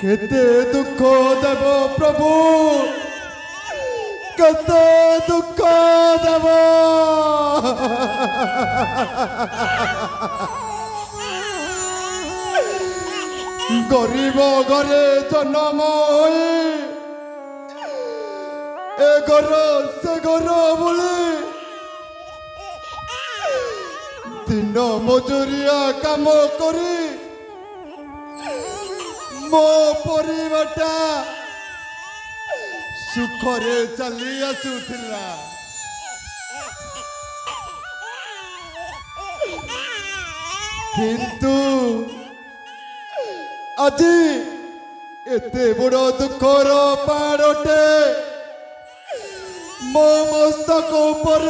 केते दुख देव प्रभु केते दुख देव गरीब घरे जन्म ए घर से घर बोली दिन मजुरिया काम करी मो परिवारटा सुखरे चली आसुथिला किंतु আজি एते बड़ दुखर पाड़टे मो मस्तक ऊपर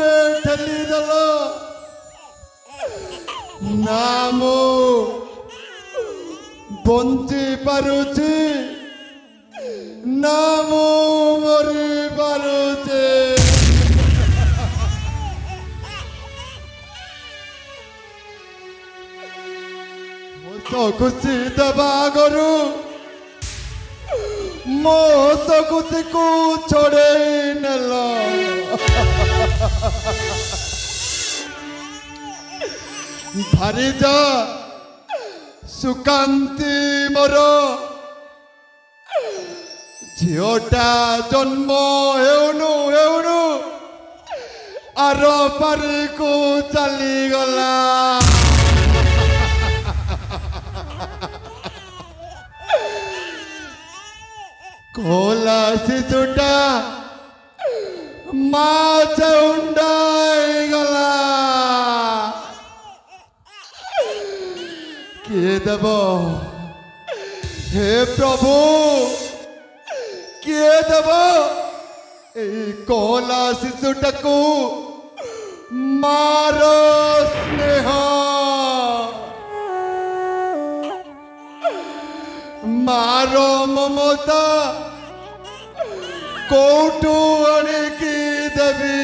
ठेलीदेल ना मो बंची पारुची ना मो मरी पारुची खुशी दबा गरु मो खुशी को छोड़े नेल भारी जा सुकांति मोर झीटा जन्म हेउनु हेउनु आर पारी को चली गला कोला शिशुटा माँ चौंडाई गला किए देव हे प्रभु किए देव कोला शिशुटा को मार स्नेह मारो ममता कोटू अणिकी देवी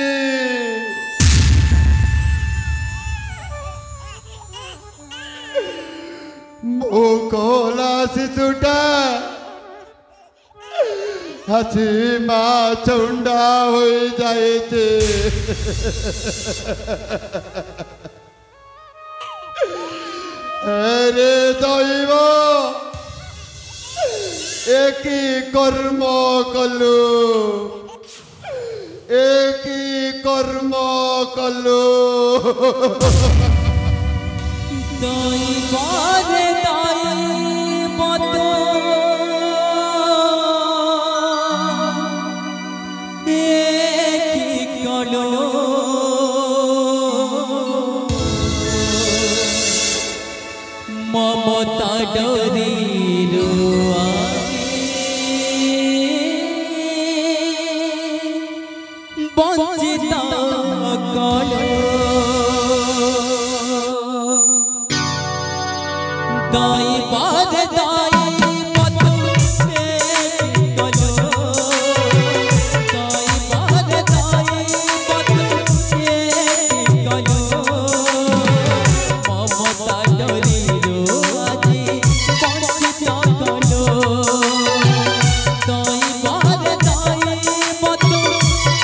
मो कोला शिशुटा हसी माँ चुंडा हो जाए अरे दैव एक कर्म कलु एक कर्म कलु ममता डोरी बंचिता कलो दाई बार दाई मत से कलो दाई बार दाई मत से कलो ममता डोरी रो आजी बंचिता कलो दाई बार दाई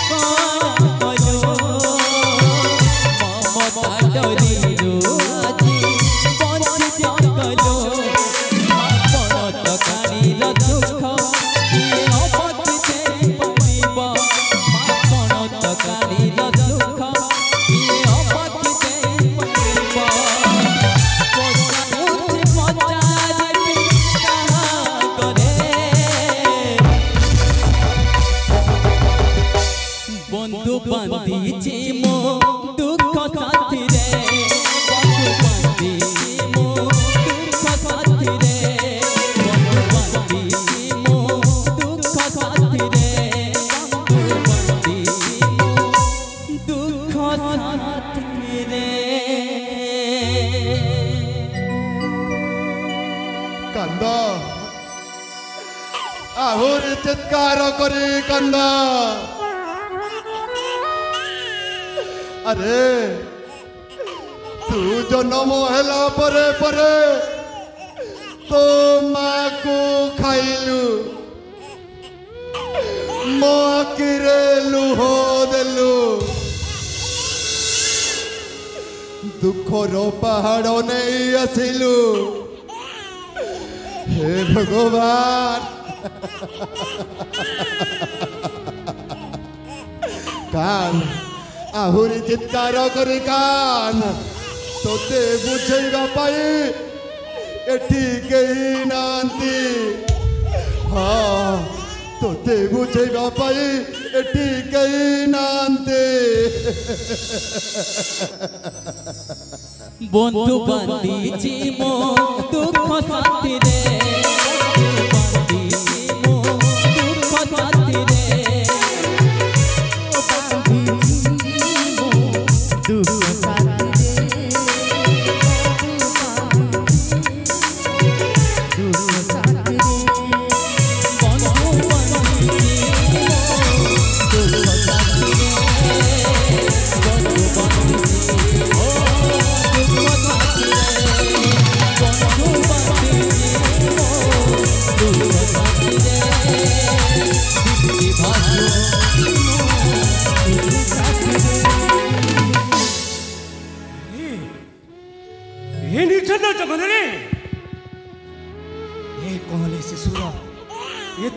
मत बंधु बांधीची मो दुख साथी रे बंधु बांधीची मो दुख साथी रे बंधु बांधीची मो दुख साथी रे बंधु बांधीची मो दुख साथी रे कंद आहुरी चित्कार करी कंद अरे तू जन्म हेला परे परे तो माँ को खाइलु मो आखिरे लुह देलु दुखर पहाड़ नहीं आसिलु हे भगवान कान आहुरी चित्कार करी कान तोते बुझेगा पाई एठी केही नांती हाँ तोते बुझेगा पाई एठी केही नांती बंधु बांधीची मो दुख साथी रे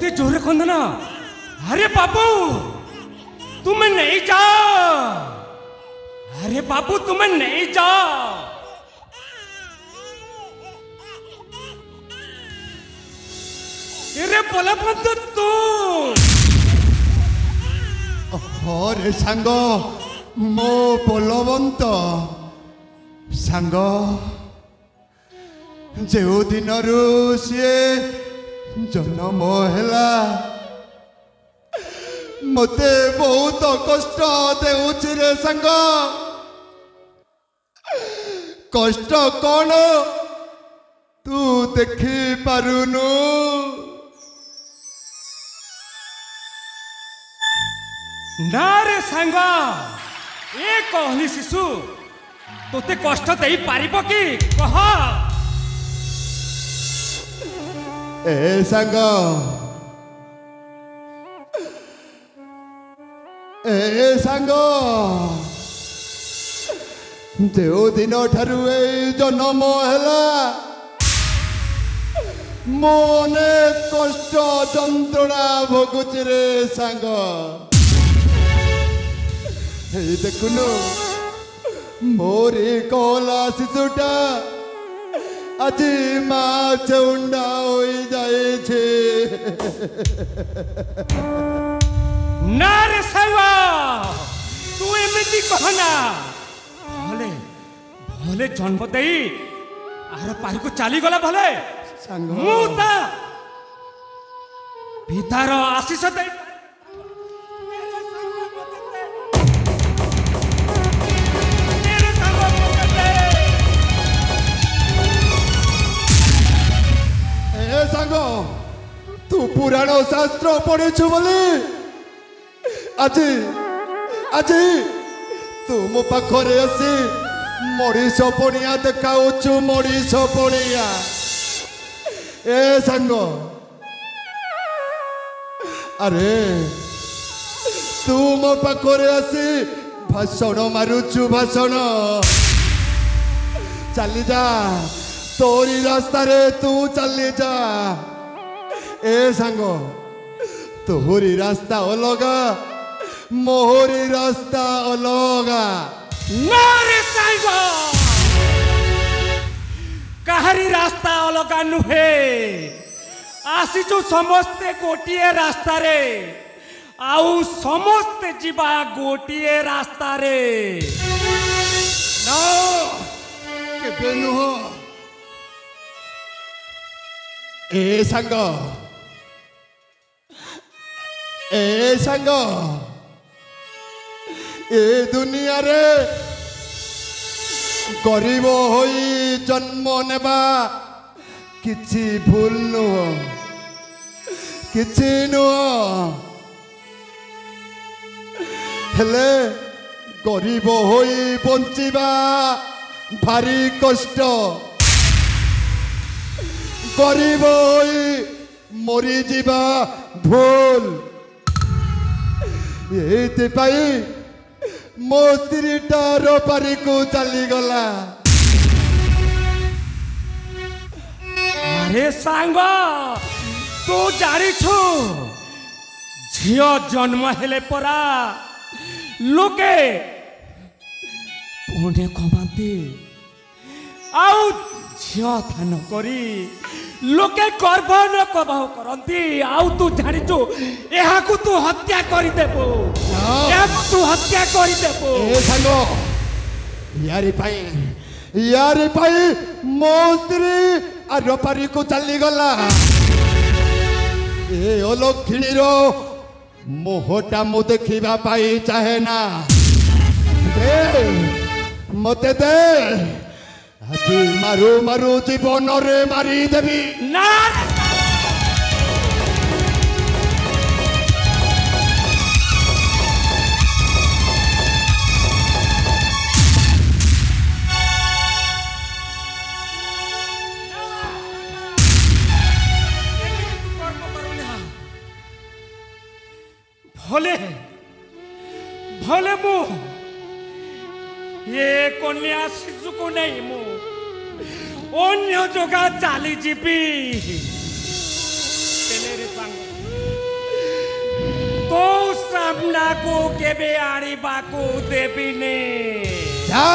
ये जोरे खंदना अरे बाबू तुम्हें नहीं जाओ अरे बाबू तुम्हें नहीं जाओ तेरे बलवंत तू अरे सांग मो बलवंत सांग जो दिन सी जन्म है मते बहुत कष्ट देउछि रे संग कष्ट कौन तू देखी पारुनु ना रे सांग ए कहली शिशु तोते कष्ट दे पारिबो कि कह ए संग जो दिन ठारू जन्म है मोने कष्ट जंत्रणा भोगुची रे सांग देखुनु मोरी कला शिशुटा आज माँ चौंडा हो जाए ना रे सांगा तू एमती कहना भले भले जन्म दे आर पारी को चली गला भले सांग मुता पितार आशीष दे सांग तू पुराण शास्त्र पढ़ीछु बोली आज आज तू मो पाखरे आसी मरीष पणिया देखाऊछु मरीष पणिया ए सांग अरे तू मो पाखरे आसी भाषण मारुछु भाषण चली जा तोरी रास्ता रे तू चली जा ए सांग तोरी रास्ता अलगा मोहरी रास्ता अलगा नारे सांग काहरी रास्ता अलगा नुहे आसीचु समस्ते गोटिए रास्ता रे आउ समस्ते जीवा गोटिए रास्ता रे ना केबे नुह ए सांग ए दुनिया रे गरीब होई जन्म नेबा किछि भूल नुह किछि नुह हेले गरीब होई बंचिबा भारी कष्ट କରିବ ମରିଯିବା ଭୁଲ ଏଇଥିପାଇଁ ମୋ ସ୍ତ୍ରୀଟା ରୋପାରିକୁ ଚାଲିଗଲା। ଆରେ ସାଙ୍ଗ ତୁ ଜାଣିଛୁ ଝିଅ ଜନ୍ମ ହେଲେ ପରା ଲୋକେ ପୁଣି କମାନ୍ତି ଆଉ ଝିଅ ଥାନ କରି ଲୋକେ ଗର୍ଭ ନ କବାହ କରନ୍ତି। ଆଉ ତୁ ଜାଣିଛୁ ଏହାକୁ ତୁ ହତ୍ୟା କରିଦେବୁ ଏହାକୁ ତୁ ହତ୍ୟା କରିଦେବୁ। ଏ ସାଙ୍ଗ ୟାରି ପାଇଁ ମୋ ସ୍ତ୍ରୀ ରୋପାରିକୁ ଚାଲିଗଲା। ଏ ଅଲକ୍ଷିଣୀର ମୁହଁଟା ମୁଁ ଦେଖିବା ପାଇଁ ଚାହେଁ ନା। ମତେ ଦେ ଆଜି ମାରୁ ମାରୁ ଜୀବନରେ ମାରିଦେବି। ନା भले भले मु ये कन्या शिशु को नहीं मु अन्य जगह चली जीवी तो सामना को केबे आनिबा को देबिने जा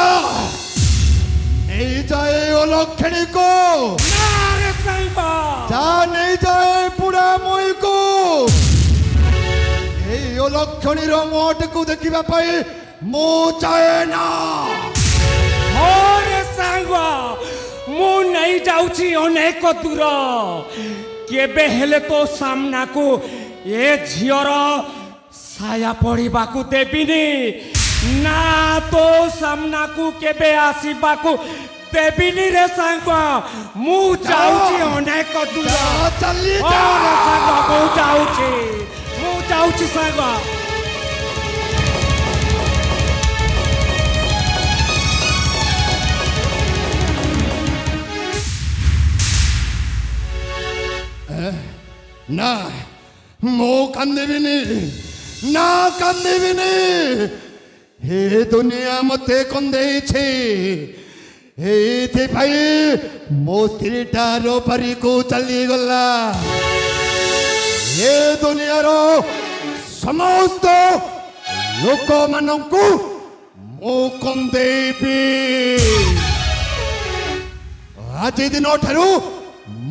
नहीं जाए अलक्षणी को ना रे सांबा जा नहीं जाए पुरा मोई को अलक्षणी मुहट को देखा मु चाहे ना। रे सांग मु नहीं जाऊची अनेक दूर केबे हेले तो सामना को ए झियर साया पड़ीबा को देबिनी ना तो सामना को केबे आसीबा को देबिनी रे सांग मु जाऊची अनेक दूर चली जा रे सांग मु जाऊची सांग ना मो कांदेबिनी ना कांदेबिनी हे दुनिया मते कंदेई छे एथिपाई मो स्त्रीटा रोपारी को चली गला। ये दुनियार समस्त लोक मानंकु मो कंदेबी। आज दिन ठारू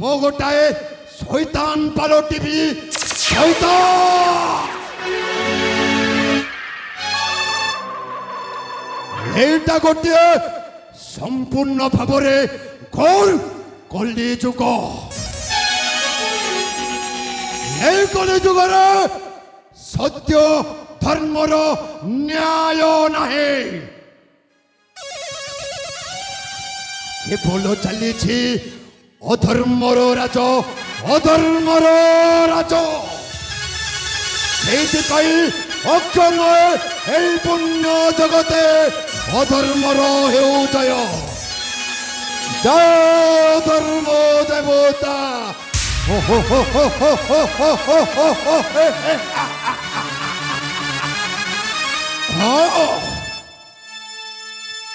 मो गोटाए शैतान पालटिबी शैतान। एटा गोटे संपूर्ण भावरे घोर कली जुग। कली जुगर सत्य धर्मर न्याय नाही केवल चली अधर्मर राज अधर्मर राज। अक्षय पुण्य जगते अधर्मर हेउ जय जय धर्म देवता।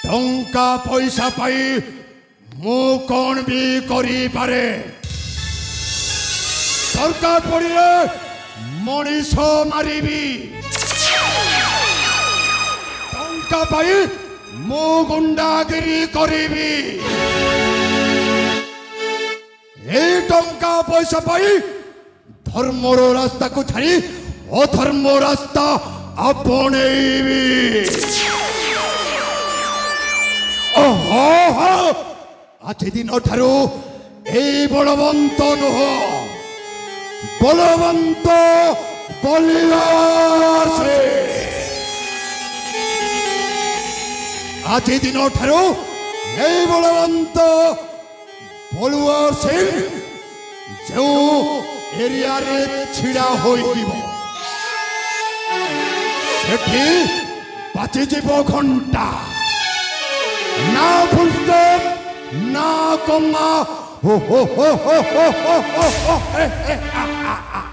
टंका पैसा पाई मु कौन भी करी पारे सरकार पड़े मनीष मारिबी टंका पाई मु गुंडागिरी करीबी। टंका पैसा पाई धर्मर रास्ता को छाड़ी अधर्म रास्ता आपणेबी। आज दिन ठारू ए बलवंत नुह बलवंत बलियासे। आज दिन ठारू ए बलवंत बलुआ सिंह जो एरिया रे छिड़ा होई जीव सेठी बाची जीव घंटा ना फुल स्टॉप ना कमा ho ho ho ho ho ho ho ho